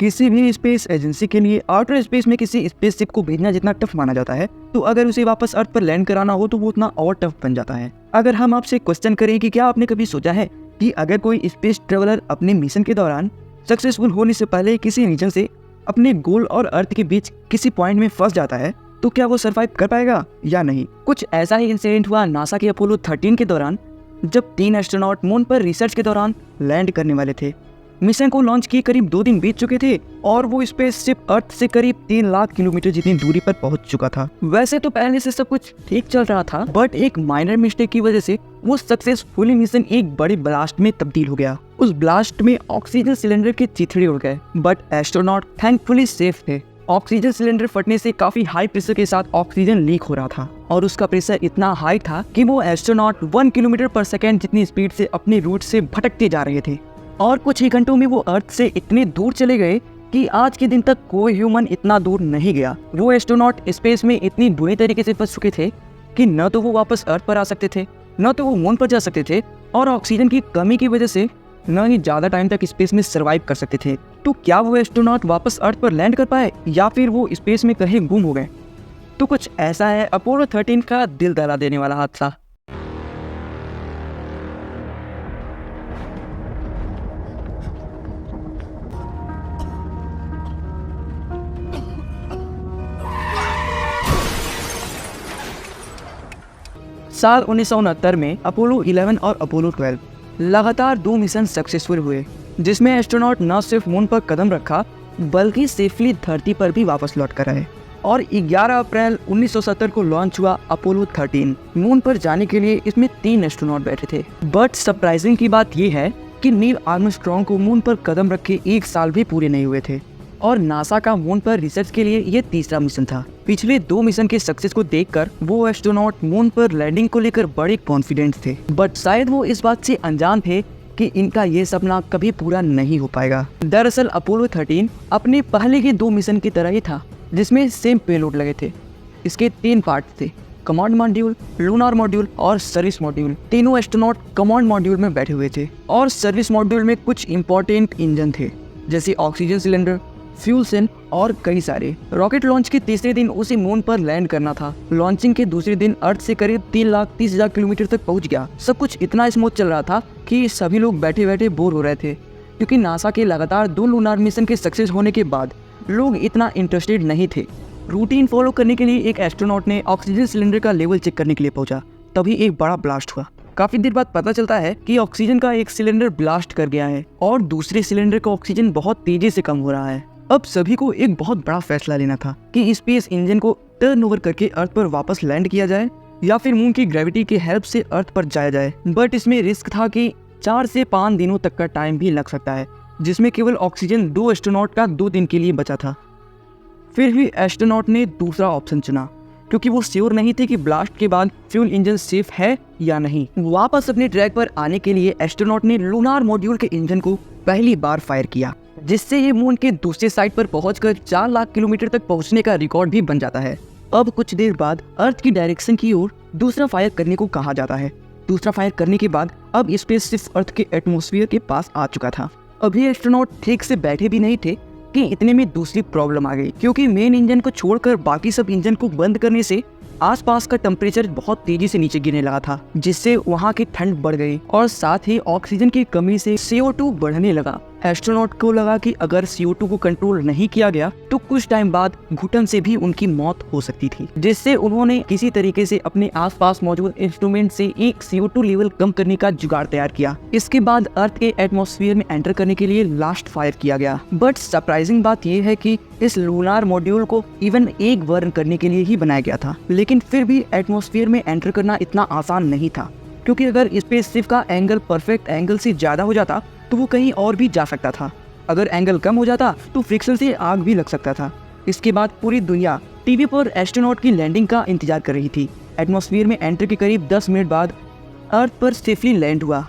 किसी भी space agency के लिए आउटर स्पेस में किसी स्पेसशिप को भेजना जितना टफ माना जाता है, तो अगर उसे वापस अर्थ पर लैंड कराना हो तो वो उतना और टफ बन जाता है। अगर हम आपसे क्वेश्चन करें कि क्या आपने कभी सोचा है कि अगर कोई स्पेस ट्रेवलर अपने मिशन के दौरान सक्सेसफुल होने से पहले किसी रीजन से अपने गोल और अर्थ के बीच किसी पॉइंट में फंस जाता है, तो क्या वो सर्वाइव कर पाएगा या नहीं। कुछ ऐसा ही इंसिडेंट हुआ नासा के अपोलो 13 के दौरान, जब 3 एस्ट्रोनॉट मून पर रिसर्च के दौरान लैंड करने वाले थे। मिशन को लॉन्च किए करीब 2 दिन बीत चुके थे और वो स्पेसशिप अर्थ से करीब 3 लाख किलोमीटर जितनी दूरी पर पहुंच चुका था। वैसे तो पहले से सब कुछ ठीक चल रहा था, बट एक माइनर मिस्टेक की वजह से वो सक्सेसफुली मिशन एक बड़ी ब्लास्ट में तब्दील हो गया। उस ब्लास्ट में ऑक्सीजन सिलेंडर के चिथड़े उड़ गए, बट एस्ट्रोनॉट थैंकफुली सेफ थे। ऑक्सीजन सिलेंडर फटने से काफी हाई प्रेशर के साथ ऑक्सीजन लीक हो रहा था और उसका प्रेशर इतना हाई था कि वो एस्ट्रोनॉट 1 किलोमीटर पर सेकेंड जितनी स्पीड से अपने रूट से भटकते जा रहे थे और कुछ ही घंटों में वो अर्थ से इतने दूर चले गए कि आज के दिन तक कोई ह्यूमन इतना दूर नहीं गया। वो एस्ट्रोनॉट स्पेस में इतनी बुरी तरीके से फंस चुके थे कि न तो वो वापस अर्थ पर आ सकते थे, न तो वो मून पर जा सकते थे और ऑक्सीजन की कमी की वजह से न ही ज्यादा टाइम तक स्पेस में सर्वाइव कर सकते थे। तो क्या वो एस्ट्रोनॉट वापस अर्थ पर लैंड कर पाए या फिर वो स्पेस में कहीं गुम हो गए। तो कुछ ऐसा है अपोलो 13 का दिल दहला देने वाला हादसा। साल 1969 में अपोलो 11 और अपोलो 12 लगातार 2 मिशन सक्सेसफुल हुए, जिसमें एस्ट्रोनॉट न सिर्फ मून पर कदम रखा बल्कि सेफली धरती पर भी वापस लौट कर आए। और 11 अप्रैल 1970 को लॉन्च हुआ अपोलो 13। मून पर जाने के लिए इसमें 3 एस्ट्रोनॉट बैठे थे। बट सरप्राइजिंग की बात यह है कि नील आर्मस्ट्रॉन्ग को मून पर कदम रखे 1 साल भी पूरे नहीं हुए थे और नासा का मून पर रिसर्च के लिए ये तीसरा मिशन था। पिछले 2 मिशन के सक्सेस को देखकर वो एस्ट्रोनॉट मून पर लैंडिंग को लेकर बड़े कॉन्फिडेंट थे, बट शायद वो इस बात से अनजान थे कि इनका ये सपना कभी पूरा नहीं हो पाएगा। दरअसल अपोलो 13 अपने पहले के 2 मिशन की तरह ही था, जिसमें सेम पेलोड लगे थे। इसके 3 पार्ट थे, कमांड मॉड्यूल, लूनार मॉड्यूल और सर्विस मॉड्यूल। तीनों एस्ट्रोनॉट कमांड मॉड्यूल में बैठे हुए थे और सर्विस मॉड्यूल में कुछ इंपॉर्टेंट इंजन थे, जैसे ऑक्सीजन सिलेंडर, फ्यूल सेल और कई सारे। रॉकेट लॉन्च के तीसरे दिन उसे मून पर लैंड करना था। लॉन्चिंग के दूसरे दिन अर्थ से करीब 3,30,000 किलोमीटर तक पहुंच गया। सब कुछ इतना स्मूथ चल रहा था कि सभी लोग बैठे बैठे बोर हो रहे थे, क्योंकि नासा के लगातार 2 लूनार मिशन के सक्सेस होने के बाद लोग इतना इंटरेस्टेड नहीं थे। रूटीन फॉलो करने के लिए एक एस्ट्रोनॉट ने ऑक्सीजन सिलेंडर का लेवल चेक करने के लिए पहुंचा, तभी एक बड़ा ब्लास्ट हुआ। काफी देर बाद पता चलता है कि ऑक्सीजन का एक सिलेंडर ब्लास्ट कर गया है और दूसरे सिलेंडर का ऑक्सीजन बहुत तेजी से कम हो रहा है। अब सभी को एक बहुत बड़ा फैसला लेना था कि स्पेस इंजन को टर्न ओवर करके अर्थ पर वापस लैंड किया जाए या फिर मून की ग्रेविटी की हेल्प से अर्थ पर जाया जाए। बट इसमें रिस्क था कि 4 से 5 दिनों तक का टाइम भी लग सकता है, जिसमें केवल ऑक्सीजन 2 एस्ट्रोनॉट का 2 दिन के लिए बचा था। फिर भी एस्ट्रोनॉट ने दूसरा ऑप्शन चुना, क्योंकि वो श्योर नहीं थे कि ब्लास्ट के बाद फ्यूल इंजन सेफ है या नहीं। वापस अपने ट्रैक पर आने के लिए एस्ट्रोनॉट ने लूनार मॉड्यूल के इंजन को पहली बार फायर किया, जिससे ये मून के दूसरे साइड पर पहुंचकर 4 लाख किलोमीटर तक पहुंचने का रिकॉर्ड भी बन जाता है। अब कुछ देर बाद अर्थ की डायरेक्शन की ओर दूसरा फायर करने को कहा जाता है। दूसरा फायर करने के बाद अब स्पेसशिप अर्थ के एटमॉस्फेयर के पास आ चुका था। अभी एस्ट्रोनॉट ठीक से बैठे भी नहीं थे कि इतने में दूसरी प्रॉब्लम आ गई, क्योंकि मेन इंजन को छोड़कर बाकी सब इंजन को बंद करने से आसपास का टेम्परेचर बहुत तेजी से नीचे गिरने लगा था, जिससे वहाँ की ठंड बढ़ गई और साथ ही ऑक्सीजन की कमी से CO2 बढ़ने लगा। एस्ट्रोनॉट को लगा कि अगर CO2 को कंट्रोल नहीं किया गया तो कुछ टाइम बाद घुटन से भी उनकी मौत हो सकती थी, जिससे उन्होंने किसी तरीके से अपने आसपास मौजूद इंस्ट्रूमेंट से एक CO2 लेवल कम करने का जुगाड़ तैयार किया। इसके बाद अर्थ के एटमॉस्फेयर में एंटर करने के लिए लास्ट फायर किया गया। बट सरप्राइजिंग बात यह है कि इस लूनार मॉड्यूल को इवन एक बर्न करने के लिए ही बनाया गया था, लेकिन फिर भी एटमॉस्फेयर में एंटर करना इतना आसान नहीं था, क्योंकि अगर स्पेसशिप का एंगल परफेक्ट एंगल से ज्यादा हो जाता तो वो कहीं और भी जा सकता था। अगर एंगल कम हो जाता तो फ्रिक्शन से आग भी लग सकता था। इसके बाद पूरी दुनिया टीवी पर एस्ट्रोनॉट की लैंडिंग का इंतजार कर रही थी। एटमॉस्फेयर में एंटर के करीब 10 मिनट बाद अर्थ पर सेफली लैंड हुआ।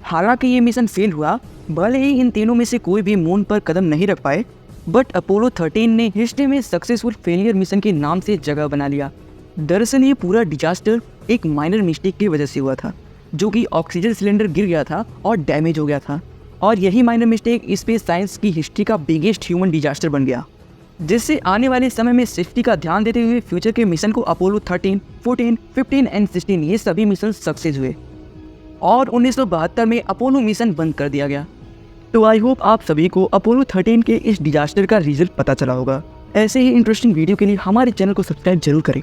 हालांकि ये मिशन फेल हुआ, भले ही इन तीनों में से कोई भी मून पर कदम नहीं रख पाए, बट अपोलो 13 ने हिस्ट्री में सक्सेसफुल फेलियर मिशन के नाम से जगह बना लिया। दरअसल ये पूरा डिजास्टर एक माइनर मिस्टेक की वजह से हुआ था, जो कि ऑक्सीजन सिलेंडर गिर गया था और डैमेज हो गया था। और यही माइनर मिस्टेक स्पेस साइंस की हिस्ट्री का बिगेस्ट ह्यूमन डिजास्टर बन गया, जिससे आने वाले समय में सेफ्टी का ध्यान देते हुए फ्यूचर के मिशन को अपोलो 13, 14, 15 एंड 16 ये सभी मिशन सक्सेस हुए और 1972 में अपोलो मिशन बंद कर दिया गया। तो आई होप आप सभी को अपोलो 13 के इस डिजास्टर का रिजल्ट पता चला होगा। ऐसे ही इंटरेस्टिंग वीडियो के लिए हमारे चैनल को सब्सक्राइब जरूर करें।